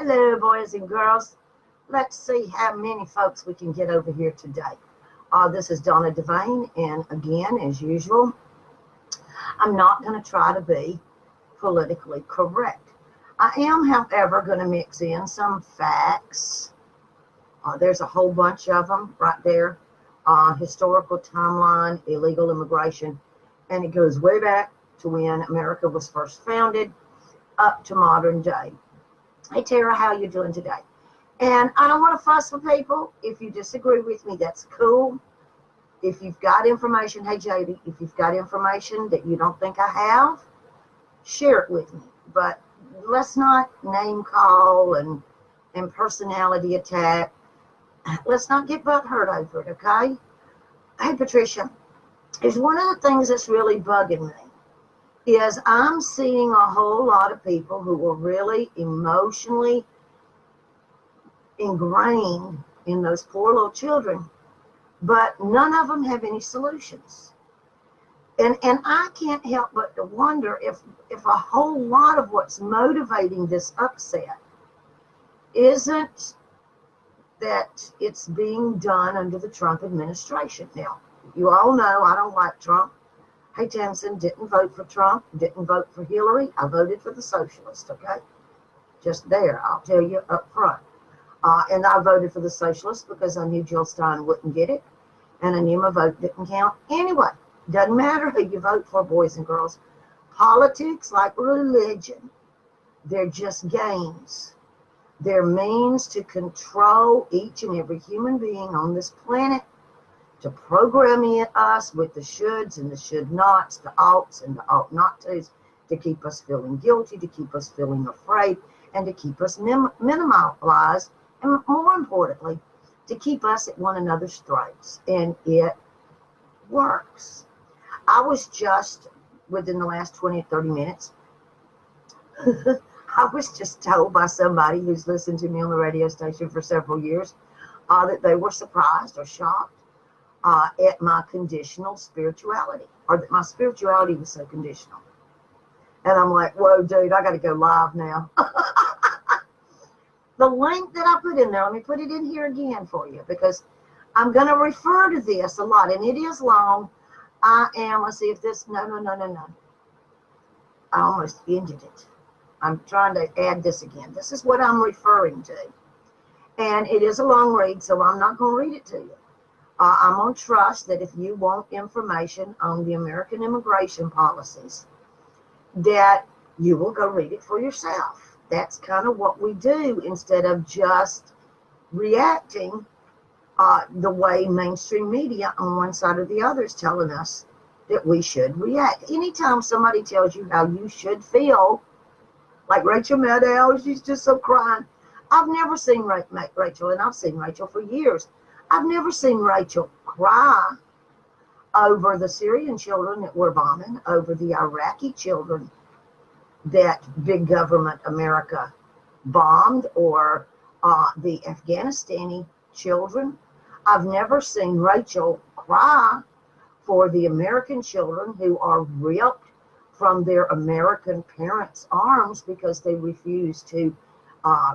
Hello, boys and girls. Let's see how many folks we can get over here today. This is Donna Devane, and again, as usual, I'm not going to try to be politically correct. I am, however, going to mix in some facts. There's a whole bunch of them right there. Historical timeline, illegal immigration, and it goes way back to when America was first founded up to modern day. Hey, Tara, how you doing today? And I don't want to fuss with people. If you disagree with me, that's cool. If you've got information, hey, JD, if you've got information that you don't think I have, share it with me. But let's not name call and personality attack. Let's not get butt hurt over it, okay? Hey, Patricia, is one of the things that's really bugging me is I'm seeing a whole lot of people who are really emotionally ingrained in those poor little children, but none of them have any solutions. And I can't help but to wonder if a whole lot of what's motivating this upset isn't that it's being done under the Trump administration. Now, you all know I don't like Trump. Hey, Tamsin, didn't vote for Trump, didn't vote for Hillary. I voted for the socialist, okay? Just there, I'll tell you up front. And I voted for the socialist because I knew Jill Stein wouldn't get it, and I knew my vote didn't count. Anyway, doesn't matter who you vote for, boys and girls. Politics, like religion, they're just games. They're means to control each and every human being on this planet, to program us with the shoulds and the should nots, the oughts and the ought not tos, to keep us feeling guilty, to keep us feeling afraid, and to keep us minimalized, and more importantly, to keep us at one another's throats. And it works. I was just, within the last 20 or 30 minutes, I was just told by somebody who's listened to me on the radio station for several years that they were surprised or shocked at my conditional spirituality, or that my spirituality was so conditional. And I'm like, whoa, dude, I got to go live now. The link that I put in there, let me put it in here again for you, because I'm going to refer to this a lot, and it is long. Let's see if this, no. I almost ended it. I'm trying to add this again. This is what I'm referring to. And it is a long read, so I'm not going to read it to you. I'm going to trust that if you want information on the American immigration policies, that you will go read it for yourself. That's kind of what we do instead of just reacting the way mainstream media on one side or the other is telling us that we should react. Anytime somebody tells you how you should feel, like Rachel Maddow, she's just so crying. I've never seen Rachel, and I've seen Rachel for years. I've never seen Rachel cry over the Syrian children that we're bombing, over the Iraqi children that big government America bombed, or the Afghanistani children. I've never seen Rachel cry for the American children who are ripped from their American parents' arms because they refuse to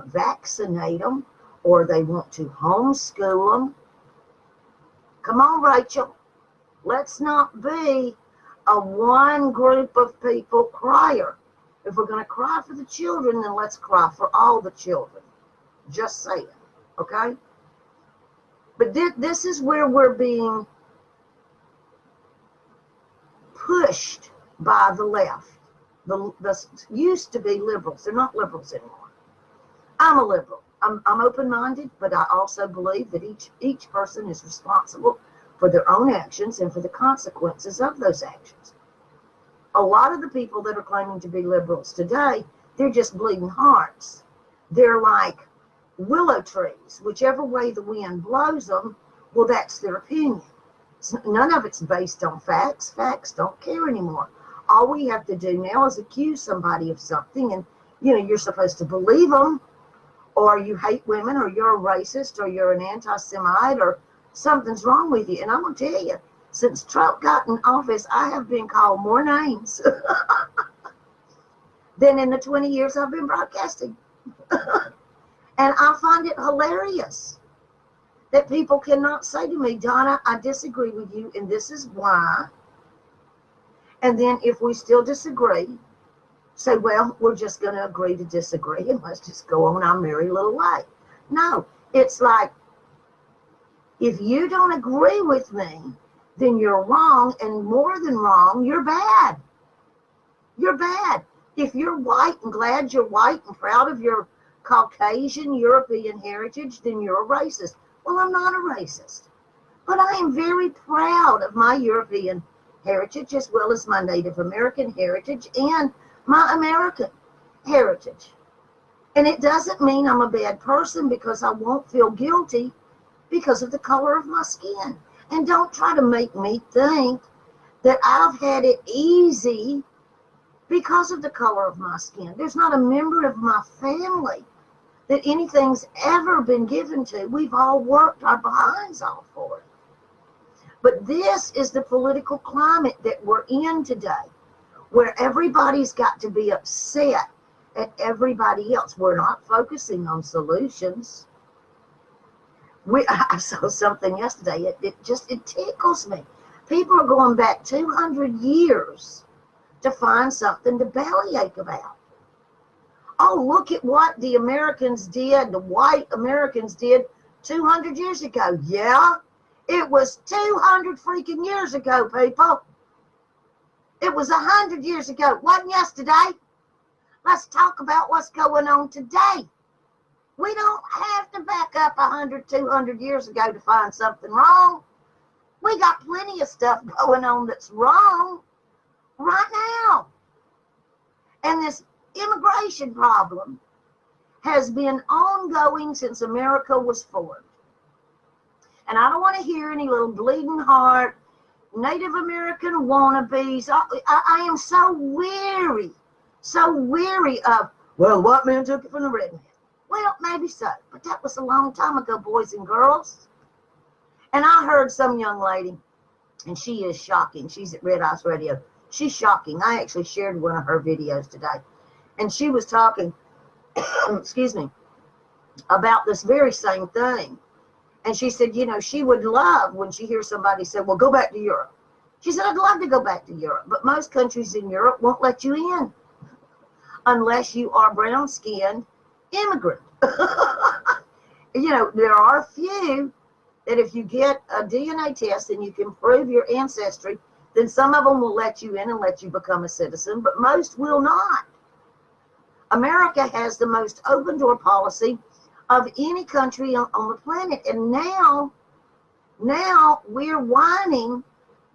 vaccinate them, or they want to homeschool them. Come on, Rachel. Let's not be a one group of people crier. If we're going to cry for the children, then let's cry for all the children. Just saying, okay? But this is where we're being pushed by the left. The used to be liberals. They're not liberals anymore. I'm a liberal. I'm open-minded, but I also believe that each person is responsible for their own actions and for the consequences of those actions. A lot of the people that are claiming to be liberals today, they're just bleeding hearts. They're like willow trees. Whichever way the wind blows them, well, that's their opinion. None of it's based on facts. Facts don't care anymore. All we have to do now is accuse somebody of something, and you're supposed to believe them, or you hate women, or you're a racist, or you're an anti-Semite, or something's wrong with you. And I'm going to tell you, since Trump got in office, I have been called more names than in the 20 years I've been broadcasting. And I find it hilarious that people cannot say to me, Donna, I disagree with you, and this is why. And then if we still disagree, say, well, we're just going to agree to disagree, and let's just go on our merry little way. No, it's like, if you don't agree with me, then you're wrong, and more than wrong, you're bad. You're bad. If you're white and glad you're white and proud of your Caucasian European heritage, then you're a racist. Well, I'm not a racist, but I am very proud of my European heritage as well as my Native American heritage and my American heritage. And it doesn't mean I'm a bad person because I won't feel guilty because of the color of my skin. And don't try to make me think that I've had it easy because of the color of my skin. There's not a member of my family that anything's ever been given to. We've all worked our behinds off for it. But this is the political climate that we're in today, where everybody's got to be upset at everybody else. We're not focusing on solutions. I saw something yesterday. It tickles me. People are going back 200 years to find something to bellyache about. Oh, look at what the Americans did, the white Americans did 200 years ago. Yeah, it was 200 freaking years ago, people. It was 100 years ago. It wasn't yesterday. Let's talk about what's going on today. We don't have to back up 100, 200 years ago to find something wrong. We got plenty of stuff going on that's wrong right now. And this immigration problem has been ongoing since America was formed. And I don't want to hear any little bleeding heart Native American wannabes. I am so weary of, well, the white man took it from the red man. Well, maybe so, but that was a long time ago, boys and girls. And I heard some young lady, and she is shocking. She's at Red Ice Radio. She's shocking. I actually shared one of her videos today. And she was talking, excuse me, about this very same thing. And she said, you know, she would love when she hears somebody say, well, go back to Europe. She said, I'd love to go back to Europe, but most countries in Europe won't let you in unless you are brown-skinned immigrant. You know, there are a few that if you get a DNA test and you can prove your ancestry, then some of them will let you in and let you become a citizen, but most will not. America has the most open door policy of any country on the planet. And now we're whining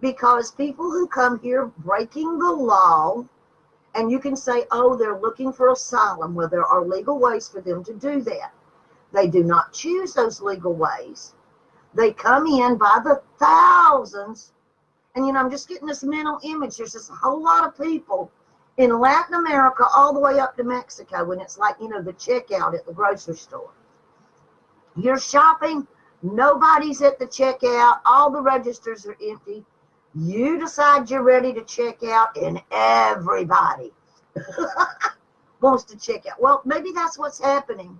because people who come here breaking the law, and you can say, oh, they're looking for asylum. Well, there are legal ways for them to do that. They do not choose those legal ways. They come in by the thousands. And, you know, I'm just getting this mental image. There's just a whole lot of people in Latin America all the way up to Mexico, and it's like, you know, the checkout at the grocery store. You're shopping, nobody's at the checkout, all the registers are empty. You decide you're ready to check out, and everybody wants to check out. Well, maybe that's what's happening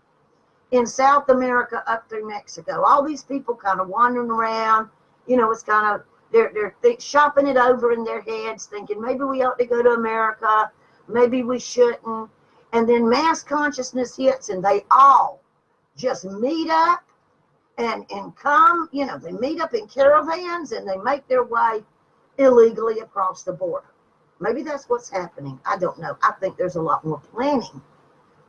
in South America up through Mexico. All these people kind of wandering around, you know, it's kind of, they're shopping it over in their heads, thinking maybe we ought to go to America, maybe we shouldn't. And then mass consciousness hits, and they all just meet up and come, you know, they meet up in caravans and they make their way illegally across the border. Maybe that's what's happening. I don't know. I think there's a lot more planning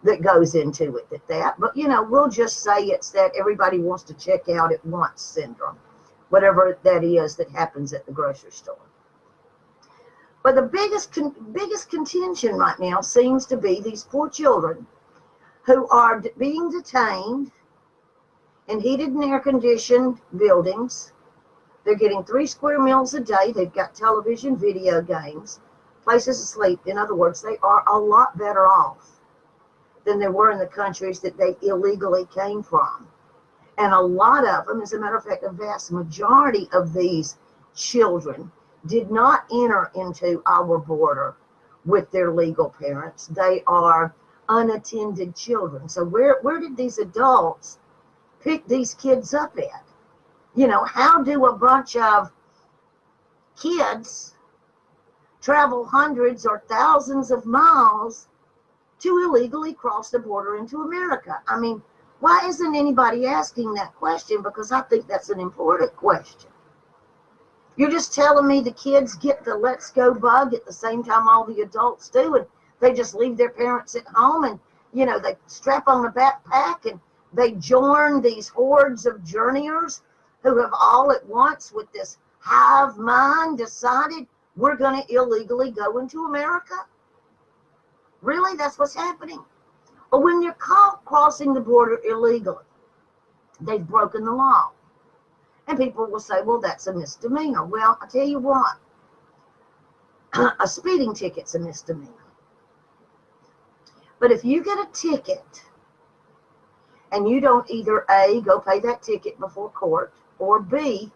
that goes into it than that. But, you know, we'll just say it's that everybody wants to check out at once syndrome, whatever that is that happens at the grocery store. But the biggest contention right now seems to be these poor children who are being detained in heated and air-conditioned buildings. They're getting 3 square meals a day. They've got television, video games, places to sleep. In other words, they are a lot better off than they were in the countries that they illegally came from. And a lot of them, as a matter of fact, a vast majority of these children did not enter into our border with their legal parents. They are unattended children. So where did these adults pick these kids up at? How do a bunch of kids travel hundreds or thousands of miles to illegally cross the border into America? I mean, why isn't anybody asking that question? Because I think that's an important question. You're just telling me the kids get the let's go bug at the same time all the adults do, and they just leave their parents at home, and they strap on a backpack and they join these hordes of journeyers who have all at once, with this hive mind, decided we're going to illegally go into America? Really? That's what's happening? But when you're caught crossing the border illegally, they've broken the law. And people will say, well, that's a misdemeanor. Well, I tell you what, a speeding ticket's a misdemeanor. But if you get a ticket and you don't either A, go pay that ticket before court, or B,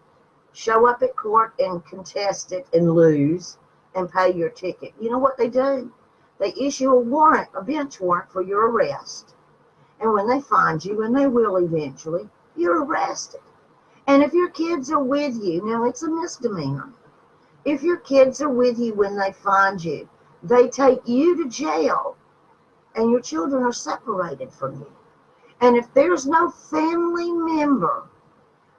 show up at court and contest it and lose and pay your ticket, you know what they do? They issue a warrant, a bench warrant for your arrest. And when they find you, and they will eventually, you're arrested. And if your kids are with you, now it's a misdemeanor. If your kids are with you when they find you, they take you to jail and your children are separated from you. And if there's no family member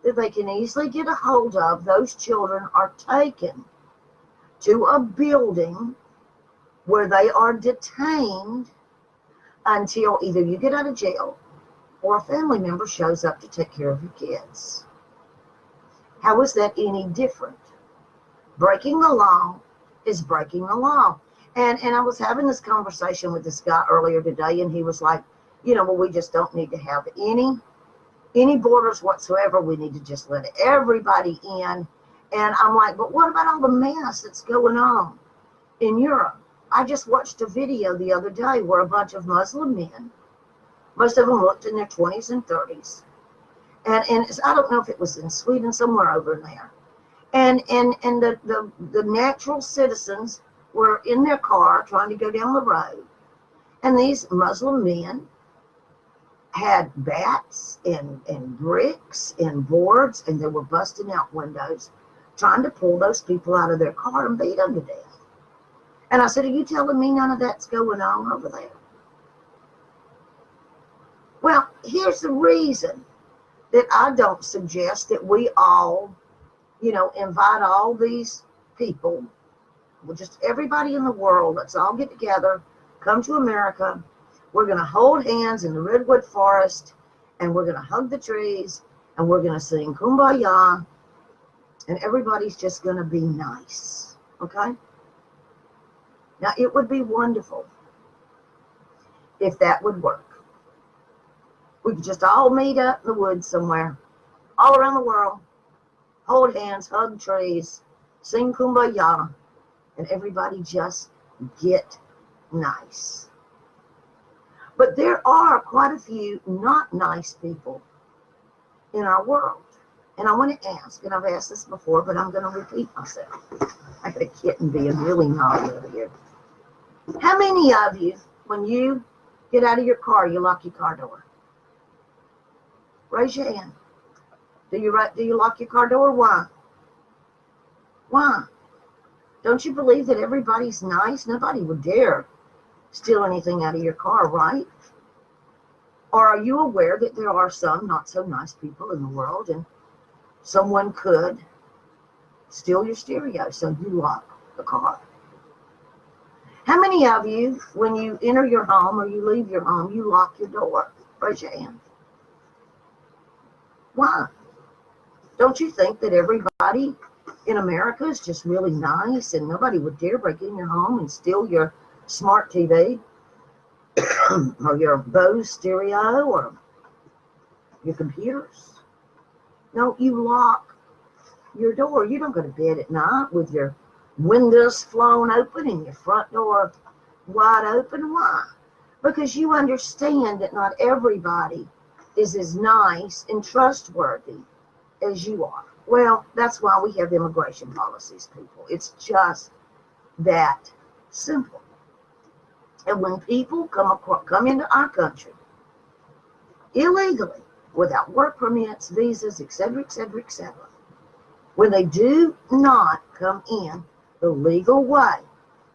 that they can easily get a hold of, those children are taken to a building where they are detained until either you get out of jail or a family member shows up to take care of your kids. How is that any different? Breaking the law is breaking the law. And I was having this conversation with this guy earlier today, and he was like, well, we just don't need to have any borders whatsoever. We need to just let everybody in. And I'm like, but what about all the mess that's going on in Europe? I just watched a video the other day where a bunch of Muslim men, most of them looked in their 20s and 30s, and I don't know if it was in Sweden, somewhere over there. And the natural citizens were in their car trying to go down the road. And these Muslim men had bats and bricks and boards, and they were busting out windows, trying to pull those people out of their car and beat them to death. And I said, are you telling me none of that's going on over there? Well, here's the reason that I don't suggest that we all, invite all these people, just everybody in the world, let's all get together, come to America. We're going to hold hands in the redwood forest, and we're going to hug the trees, and we're going to sing Kumbaya, and everybody's just going to be nice, okay? Now, it would be wonderful if that would work. We could just all meet up in the woods somewhere, all around the world, hold hands, hug trees, sing Kumbaya, and everybody just get nice. But there are quite a few not nice people in our world. And I want to ask, and I've asked this before, but I'm going to repeat myself. I got a kitten being really naughty over here. How many of you, when you get out of your car, you lock your car door? Raise your hand. Do you lock your car door? Why? Why? Don't you believe that everybody's nice? Nobody would dare steal anything out of your car, right? Or are you aware that there are some not so nice people in the world, and someone could steal your stereo, so you lock the car? How many of you, when you enter your home or you leave your home, you lock your door? Raise your hand. Why? Don't you think that everybody in America is just really nice, and nobody would dare break in your home and steal your smart TV or your Bose stereo or your computers? No, you lock your door. You don't go to bed at night with your windows flown open and your front door wide open. Why? Because you understand that not everybody is as nice and trustworthy as you are. Well, that's why we have immigration policies, people. It's just that simple. And when people come into our country illegally, without work permits, visas, etc., etc., etc., when they do not come in the legal way,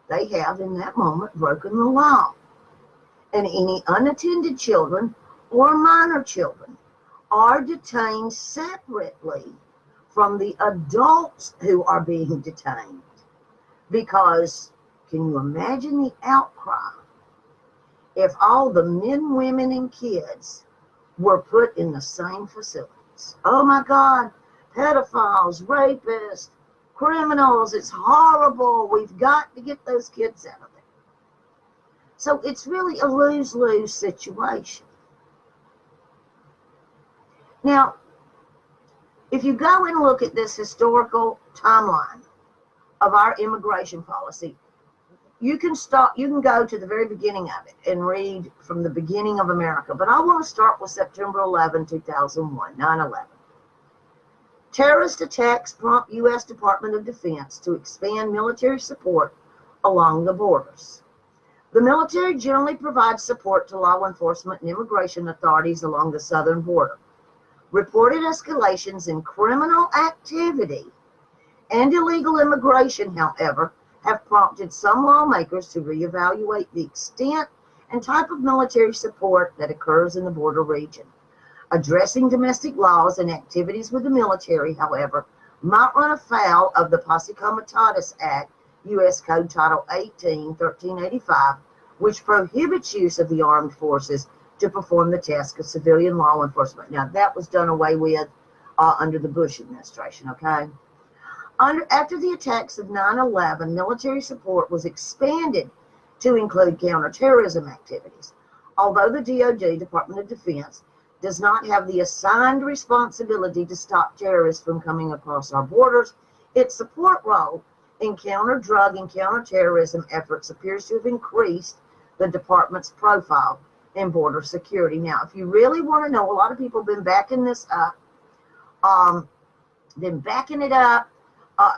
they have in that moment broken the law. And any unattended children or minor children are detained separately from the adults who are being detained. Because can you imagine the outcry if all the men, women, and kids were put in the same facilities? Oh my God, pedophiles, rapists, criminals, it's horrible. We've got to get those kids out of there. So it's really a lose-lose situation. Now, if you go and look at this historical timeline of our immigration policy, you can go to the very beginning of it and read from the beginning of America. But I want to start with September 11, 2001, 9/11. Terrorist attacks prompt U.S. Department of Defense to expand military support along the borders. The military generally provides support to law enforcement and immigration authorities along the southern border. Reported escalations in criminal activity and illegal immigration, however, have prompted some lawmakers to reevaluate the extent and type of military support that occurs in the border region. Addressing domestic laws and activities with the military, however, might run afoul of the Posse Comitatus Act, U.S. Code Title 18, 1385, which prohibits use of the armed forces to perform the task of civilian law enforcement. Now, that was done away with under the Bush administration, okay? After the attacks of 9/11, military support was expanded to include counterterrorism activities. Although the DoD, Department of Defense, does not have the assigned responsibility to stop terrorists from coming across our borders, its support role in counter-drug and counterterrorism efforts appears to have increased the department's profile in border security. Now, if you really want to know, a lot of people have been backing this up,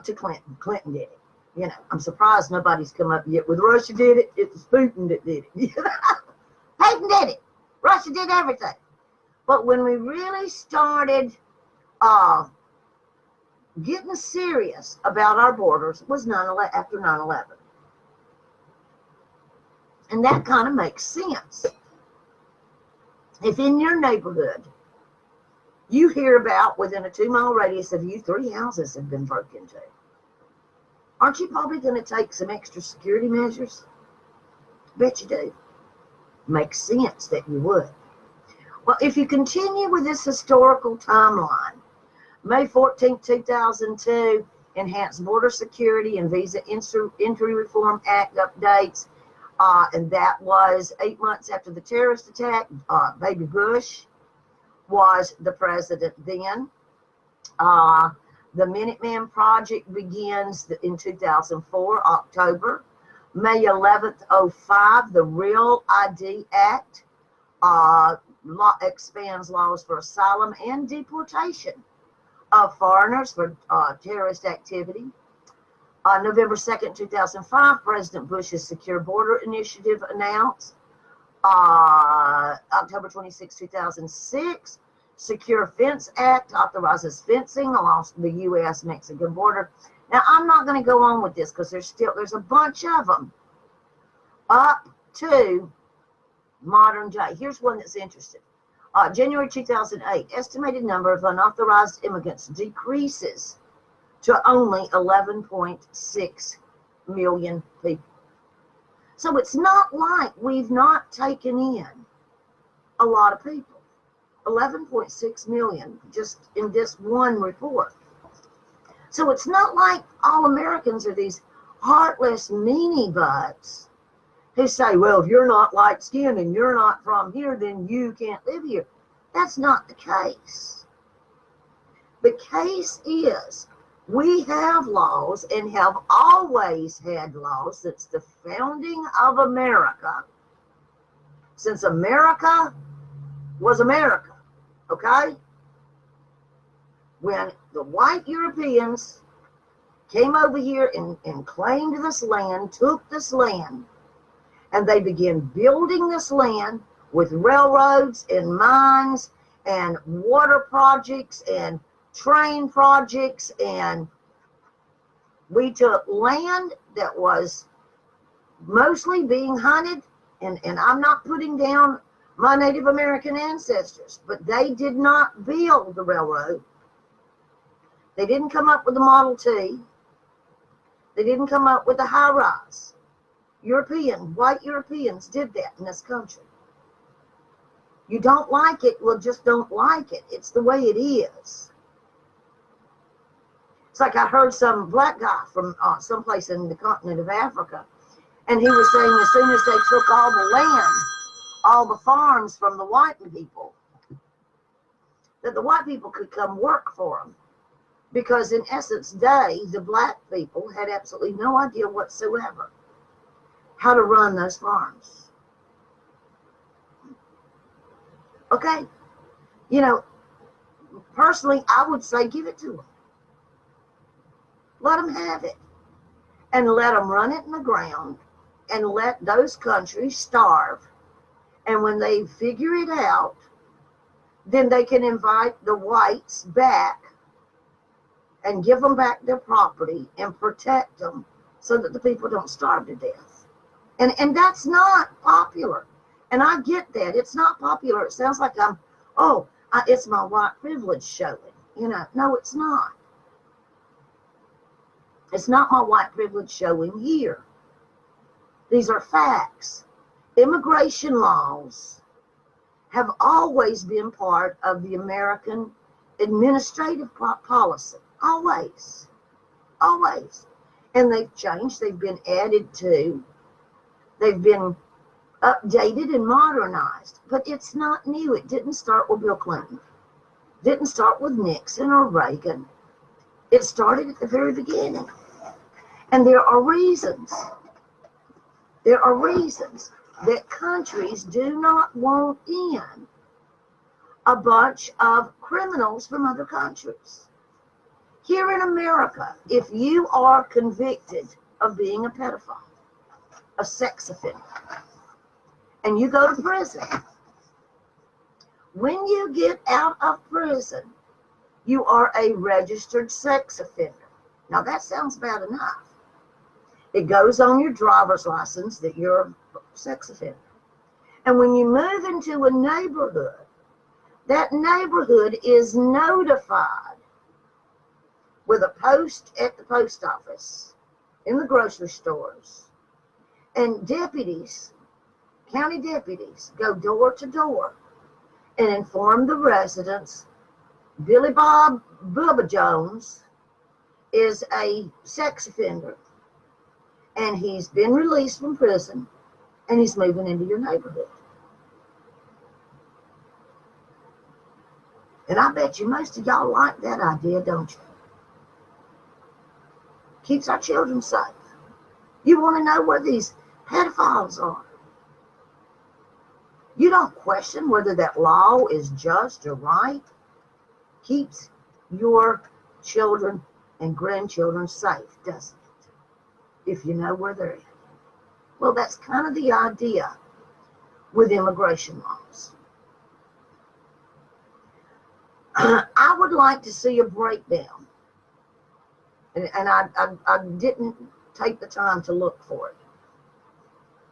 to Clinton. Clinton did it. You know, I'm surprised nobody's come up yet with Russia did it. It was Putin that did it. Putin did it. Russia did everything. But when we really started getting serious about our borders was after 9/11. And that kind of makes sense. If in your neighborhood you hear about within a 2-mile radius of you 3 houses have been broken into, aren't you probably going to take some extra security measures? Bet you do. Makes sense that you would. Well, if you continue with this historical timeline, May 14, 2002, Enhanced Border Security and Visa Entry Reform Act updates, and that was 8 months after the terrorist attack. Baby Bush was the president then. The Minuteman Project begins in 2004, October. May 11th, 2005, the Real ID Act expands laws for asylum and deportation of foreigners for terrorist activity. November 2nd, 2005, President Bush's Secure Border Initiative announced. October 26, 2006, Secure Fence Act authorizes fencing along the U.S.-Mexican border. Now, I'm not going to go on with this because there's a bunch of them up to modern day. Here's one that's interesting. January 2008, estimated number of unauthorized immigrants decreases to only 11.6 million people. So it's not like we've not taken in a lot of people. 11.6 million just in this one report. So it's not like all Americans are these heartless meanie butts who say, well, if you're not light skinned and you're not from here, then you can't live here. That's not the case. The case is we have laws and have always had laws since the founding of America, since America was America, okay? When the white Europeans came over here and claimed this land, took this land, And they began building this land with railroads and mines and water projects and train projects. And we took land that was mostly being hunted. And I'm not putting down my Native American ancestors, but they did not build the railroad. They didn't come up with the Model T. They didn't come up with the high rise. White Europeans did that in this country. You don't like it, well, just don't like it. It's the way it is. It's like I heard some black guy from someplace in the continent of Africa, and he was saying as soon as they took all the land, all the farms from the white people, that the white people could come work for them. Because in essence, the black people, had absolutely no idea whatsoever how to run those farms. Okay? You know, personally, I would say give it to them. Let them have it. And let them run it in the ground and let those countries starve. And when they figure it out, then they can invite the whites back and give them back their property and protect them so that the people don't starve to death. And that's not popular. And I get that. It's not popular. It sounds like it's my white privilege showing. You know, no, it's not. It's not my white privilege showing here. These are facts. Immigration laws have always been part of the American administrative policy. Always. Always. And they've changed. They've been added to. They've been updated and modernized. But it's not new. It didn't start with Bill Clinton. It didn't start with Nixon or Reagan. It started at the very beginning. And there are reasons. There are reasons that countries do not want in a bunch of criminals from other countries. Here in America, if you are convicted of being a pedophile, a sex offender, and you go to prison, when you get out of prison, you are a registered sex offender. Now that sounds bad enough. It goes on your driver's license that you're a sex offender. And when you move into a neighborhood, that neighborhood is notified with a post at the post office, in the grocery stores. And deputies, county deputies, go door to door and inform the residents, Billy Bob Bubba Jones is a sex offender. And he's been released from prison, and he's moving into your neighborhood. And I bet you most of y'all like that idea, don't you? Keeps our children safe. You want to know where these pedophiles are. You don't question whether that law is just or right. Keeps your children and grandchildren safe, doesn't it? If you know where they're at. Well, that's kind of the idea with immigration laws. I would like to see a breakdown. And I didn't take the time to look for it.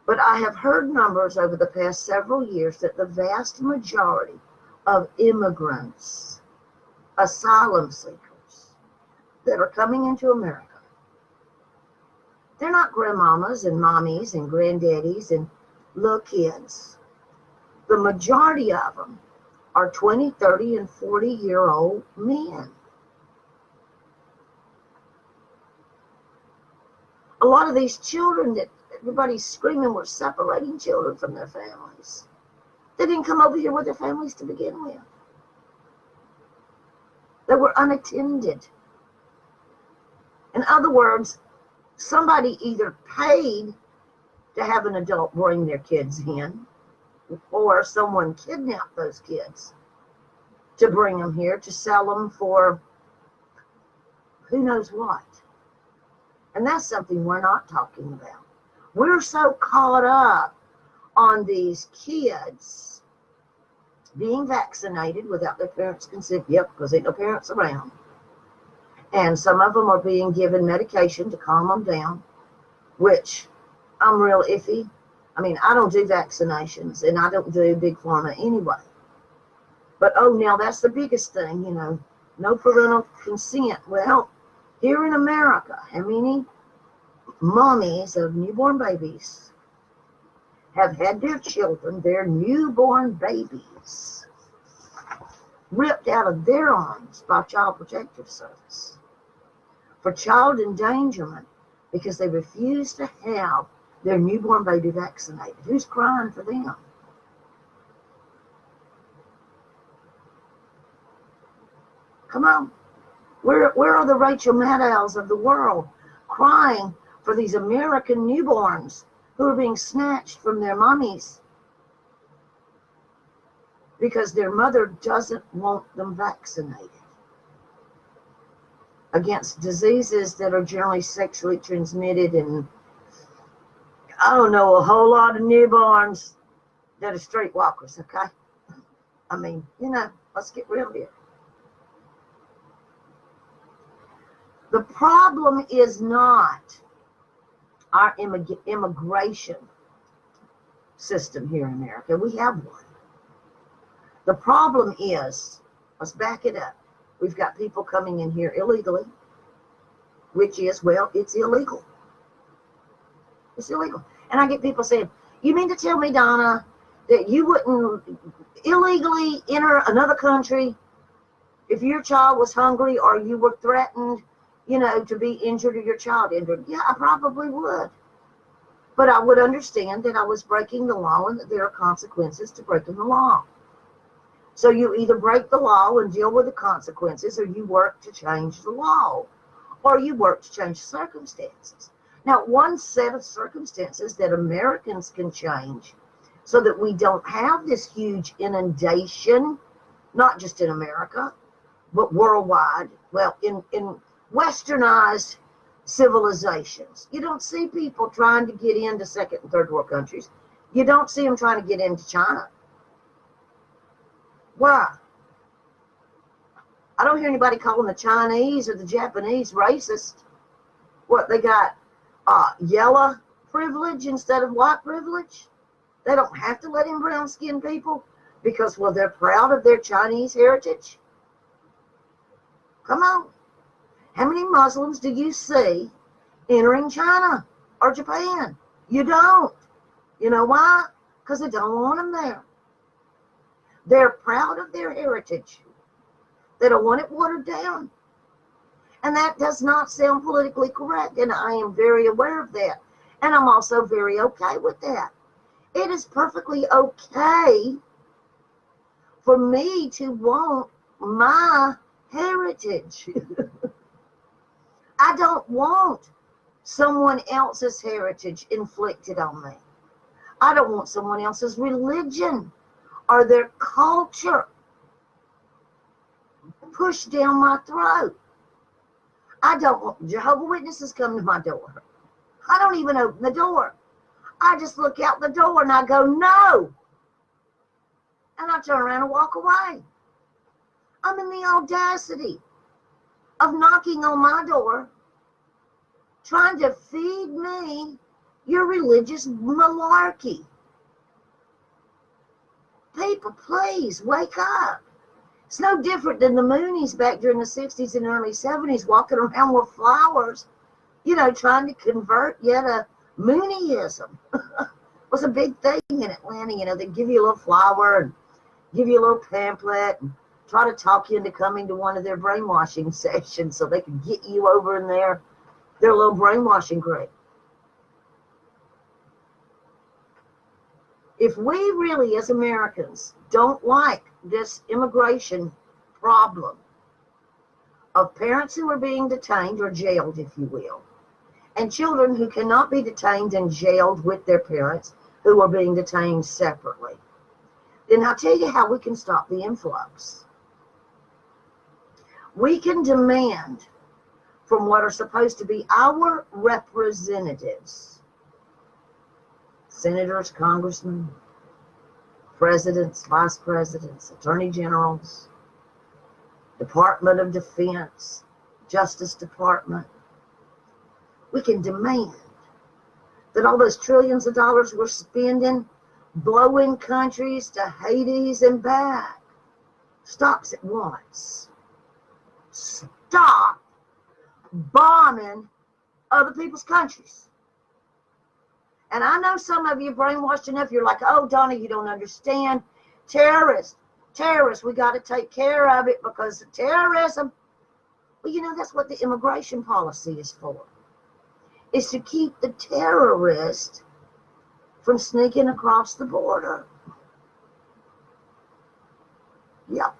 But I have heard numbers over the past several years that the vast majority of immigrants, asylum seekers that are coming into America, they're not grandmamas and mommies and granddaddies and little kids. The majority of them are 20, 30, and 40-year-old men. A lot of these children that everybody's screaming we're separating children from their families. They didn't come over here with their families to begin with. They were unattended. In other words, somebody either paid to have an adult bring their kids in, or someone kidnapped those kids to bring them here to sell them for who knows what. And that's something we're not talking about. We're so caught up on these kids being vaccinated without their parents' consent. Yep, because ain't no parents around. And some of them are being given medication to calm them down, which I'm real iffy. I mean, I don't do vaccinations, and I don't do big pharma anyway. But, oh, now that's the biggest thing, no parental consent. Well, here in America, how many mommies of newborn babies have had their newborn babies, ripped out of their arms by Child Protective Service for child endangerment because they refuse to have their newborn baby vaccinated? Who's crying for them? Come on. Where are the Rachel Maddows of the world crying for these American newborns who are being snatched from their mommies because their mother doesn't want them vaccinated against diseases that are generally sexually transmitted? And I don't know a whole lot of newborns that are streetwalkers, okay? I mean, let's get real here. The problem is not our immigration system here in America. We have one. The problem is, let's back it up. We've got people coming in here illegally, which is, well, it's illegal. It's illegal. And I get people saying, you mean to tell me, Donna, that you wouldn't illegally enter another country if your child was hungry or you were threatened, to be injured or your child injured? Yeah, I probably would. But I would understand that I was breaking the law and that there are consequences to breaking the law. So you either break the law and deal with the consequences, or you work to change the law, or you work to change circumstances. Now, one set of circumstances that Americans can change so that we don't have this huge inundation, not just in America, but worldwide. Well, in westernized civilizations, you don't see people trying to get into second and third world countries. You don't see them trying to get into China. Why? I don't hear anybody calling the Chinese or the Japanese racist. What, they got yellow privilege instead of white privilege? They don't have to let in brown-skinned people because, well, they're proud of their Chinese heritage. Come on. How many Muslims do you see entering China or Japan? You don't. You know why? Because they don't want them there. They're proud of their heritage. They don't want it watered down. And that does not sound politically correct, and I am very aware of that. And I'm also very okay with that. It is perfectly okay for me to want my heritage. I don't want someone else's heritage inflicted on me. I don't want someone else's religion or their culture pushed down my throat. I don't want Jehovah's Witnesses come to my door. I don't even open the door. I just look out the door and I go, no. And I turn around and walk away. I'm in the audacity of knocking on my door, trying to feed me your religious malarkey. People, please wake up. It's no different than the Moonies back during the 60s and early 70s walking around with flowers, trying to convert yet a Mooneyism. Was a big thing in Atlanta. They give you a little flower and give you a little pamphlet and try to talk you into coming to one of their brainwashing sessions so they can get you over in their little brainwashing group. If we really, as Americans, don't like this immigration problem of parents who are being detained or jailed, if you will, and children who cannot be detained and jailed with their parents who are being detained separately, then I'll tell you how we can stop the influx. We can demand from what are supposed to be our representatives senators, congressmen, presidents, vice presidents, attorney generals, Department of Defense, Justice Department. We can demand that all those trillions of dollars we're spending blowing countries to Hades and back stops at once. Stop bombing other people's countries. And I know some of you brainwashed enough, you're like, oh, Donna, you don't understand. Terrorists, we got to take care of it because of terrorism. Well, you know, that's what the immigration policy is for. Is to keep the terrorists from sneaking across the border. Yep,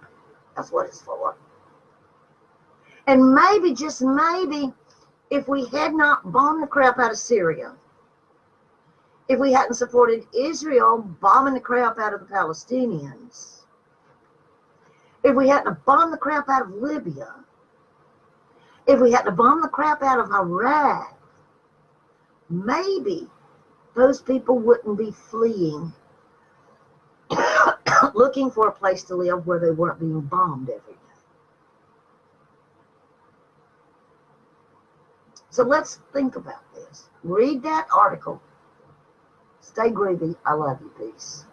that's what it's for. And maybe, just maybe, if we had not bombed the crap out of Syria, if we hadn't supported Israel bombing the crap out of the Palestinians, if we hadn't bombed the crap out of Libya, if we hadn't bombed the crap out of Iraq, maybe those people wouldn't be fleeing, looking for a place to live where they weren't being bombed every day. So let's think about this. Read that article. Stay groovy. I love you. Peace.